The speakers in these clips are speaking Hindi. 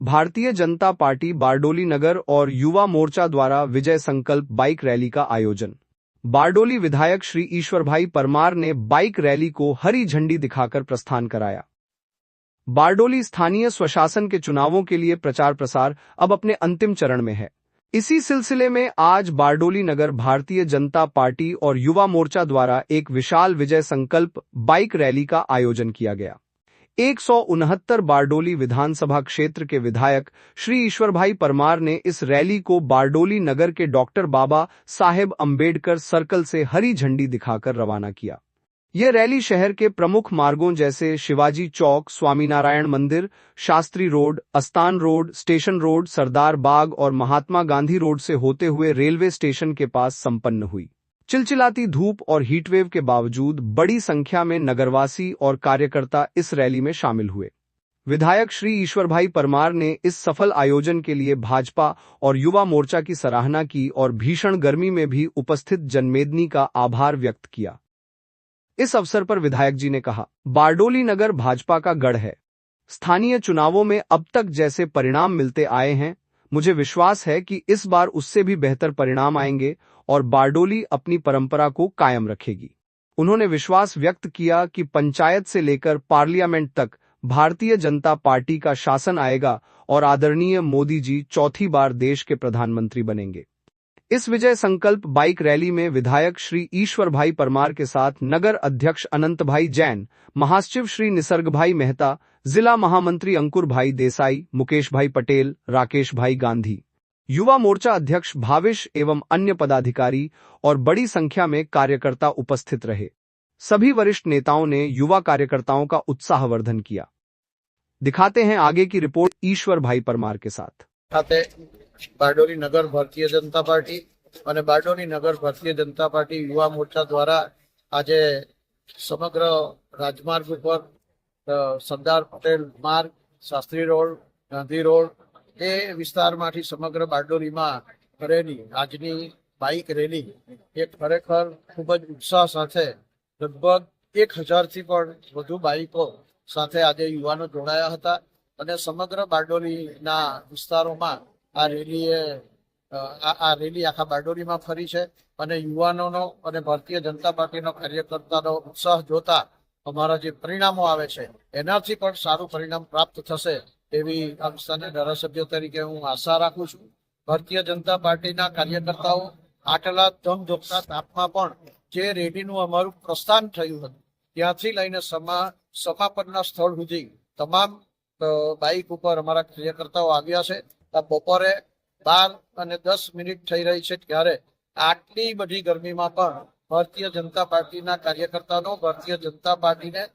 भारतीय जनता पार्टी बारडोली नगर और युवा मोर्चा द्वारा विजय संकल्प बाइक रैली का आयोजन। बारडोली विधायक श्री ईश्वरभाई परमार ने बाइक रैली को हरी झंडी दिखाकर प्रस्थान कराया। बारडोली स्थानीय स्वशासन के चुनावों के लिए प्रचार प्रसार अब अपने अंतिम चरण में है। इसी सिलसिले में आज बारडोली नगर भारतीय जनता पार्टी और युवा मोर्चा द्वारा एक विशाल विजय संकल्प बाइक रैली का आयोजन किया गया। 169 बारडोली विधानसभा क्षेत्र के विधायक श्री ईश्वरभाई परमार ने इस रैली को बारडोली नगर के डॉक्टर बाबा साहेब अंबेडकर सर्कल से हरी झंडी दिखाकर रवाना किया। यह रैली शहर के प्रमुख मार्गों जैसे Shivaji Chowk, Swaminarayan Mandir, Shastri road, Astan road, station road, Sardar Bagh और महात्मा गांधी रोड से होते हुए रेलवे स्टेशन के पास संपन्न हुई। चिलचिलाती धूप और हीटवेव के बावजूद बड़ी संख्या में नगरवासी और कार्यकर्ता इस रैली में शामिल हुए। विधायक श्री ईश्वरभाई परमार ने इस सफल आयोजन के लिए भाजपा और युवा मोर्चा की सराहना की और भीषण गर्मी में भी उपस्थित जनमेदनी का आभार व्यक्त किया। इस अवसर पर विधायक जी ने कहा, बारडोली नगर भाजपा का गढ़ है। स्थानीय चुनावों में अब तक जैसे परिणाम मिलते आए हैं, मुझे विश्वास है कि इस बार उससे भी बेहतर परिणाम आएंगे और बारडोली अपनी परंपरा को कायम रखेगी। उन्होंने विश्वास व्यक्त किया कि पंचायत से लेकर पार्लियामेंट तक भारतीय जनता पार्टी का शासन आएगा और आदरणीय मोदी जी चौथी बार देश के प्रधानमंत्री बनेंगे। इस विजय संकल्प बाइक रैली में विधायक श्री ईश्वरभाई परमार के साथ नगर अध्यक्ष अनंत भाई जैन, महासचिव श्री निसर्ग भाई मेहता, जिला महामंत्री अंकुर भाई देसाई, मुकेश भाई पटेल, राकेश भाई गांधी, युवा मोर्चा अध्यक्ष भाविश एवं अन्य पदाधिकारी और बड़ी संख्या में कार्यकर्ता उपस्थित रहे। सभी वरिष्ठ नेताओं ने युवा कार्यकर्ताओं का उत्साहवर्धन किया। दिखाते हैं आगे की रिपोर्ट ईश्वर भाई परमार के साथ। बारडोली नगर भारतीय जनता पार्टी और बारडोली नगर भारतीय जनता पार्टी युवा मोर्चा द्वारा आज समग्र राजमार्ग पर सरदार पटेल मार्ग, शास्त्री रोड, गांधी रोड ए विस्तार में समग्र बारडोली में करेली आजनी बाइक रेली एक खरेखर खूब ज उत्साह साथे लगभग 1000 थी पण वधु बाइको साथे आज युवानो जोड़ाया हता अने समग्र बारडोली ना विस्तारों में आ रेली आखा बारडोली में फरी है और युवानों और भारतीय जनता पार्टी कार्यकर्ता उत्साह जोता अमरा जो परिणामों आवे छे एनाथी पण सारू परिणाम प्राप्त थशे एवी आ विस्तारना धारासभ्य तरीके हूँ आशा राखुं छुं। भारतीय जनता पार्टी कार्यकर्ताओ आटला धमधोकता तापमां पण जे रेलीनुं अमारुं प्रस्थान थयुं हतुं त्यांथी लईने समापनना स्थळ सुधी तमाम बाइक पर अमरा कार्यकर्ताओ आव्या छे। बपोरे 12:10 थई रही है त्यारे आटली बड़ी गर्मी में भारतीय जनता पार्टी कार्यकर्ताओं भारतीय जनता पार्टी ने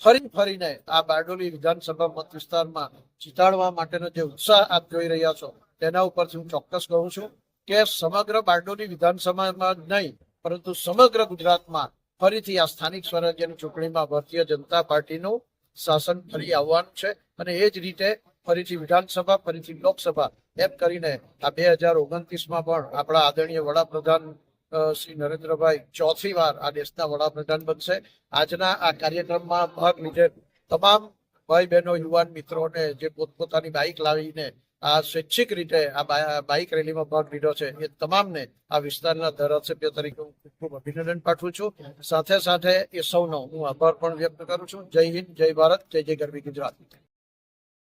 फरी ने आ बारडोली विधानसभा मत विस्तार में जीताड़वा माटेनो जे उत्साह आप जोई रह्या छो तेना उपरथी हूँ चोक्कस कहूं छुं के समग्र बारडोली विधानसभा में नहीं परंतु समग्र गुजरात में फरीथी आ स्थानिक स्वराज्यनी चूंटणी में भारतीय जनता पार्टी शासन फरी आववानुं छे अने ए ज रीते फरीथी विधानसभा फरीथी लोकसभा एम करीने आ 2029 में पण आपड़ा आदरणीय वडाप्रधान श्री नरेन्द्रभाई चौथी बार आ देशना वडाप्रधान बनशे। आजना आ कार्यक्रम में भाग लीधे तमाम भाई बहनों युवान मित्रों ने जे पोतपोतानी बाइक लावीने आ स्वैच्छिक रीते आ बाइक रेली में भाग लीधो छे ए तमाम ने आ विस्तारना धारासभ्य तरीके खूब अभिनंदन पाठवुं छुं। साथे साथे ए सौनो हूँ आभार पण व्यक्त करूं छुं। जय हिंद, जय भारत, जय जय गरवी गुजरात।